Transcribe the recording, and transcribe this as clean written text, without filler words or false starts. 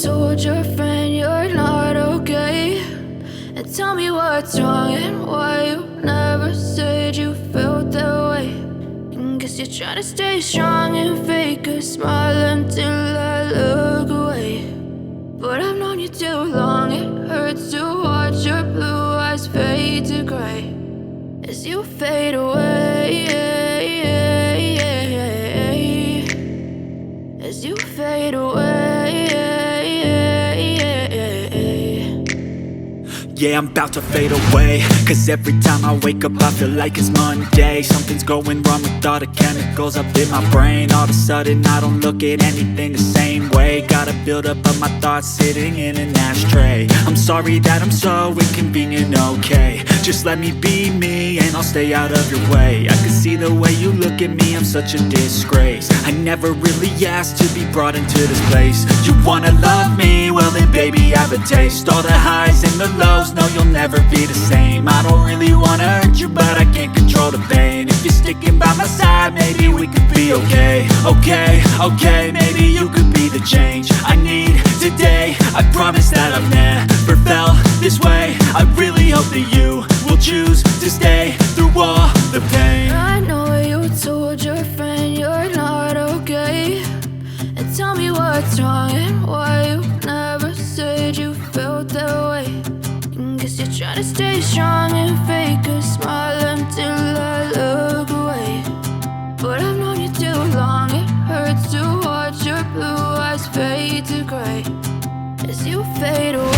told your friend you're not okay, and tell me what's wrong and why you never said you felt that way. And guess you're trying to stay strong and fake a smile until I look away. But I've known you too long, it hurts to watch your blue eyes fade to gray as you fade away, as you fade away. Yeah, I'm about to fade away, cause every time I wake up I feel like it's Monday. Something's going wrong with all the chemicals up in my brain. All of a sudden I don't look at anything the same way. Gotta build up of my thoughts sitting in an ashtray. I'm sorry that I'm so inconvenient, okay. Just let me be me and I'll stay out of your way. I can see the way you look at me, I'm such a disgrace. I never really asked to be brought into this place. You wanna love me? Well then baby I have a taste. All the highs and the lows, no you'll never be the same. I don't really wanna hurt you but I can't control the pain. If you're sticking by my side maybe we could be okay. Okay, maybe you could be the change I need today. I promise that I've never felt this way. I really hope that you will choose to stay through all the pain. I know you told your friend you're not okay, and tell me what's wrong and why you never said you felt that way. And guess you're trying to stay strong and fake a smile until I look away. But I've known you too long, it hurts to watch your blue eyes fade to gray as you fade away.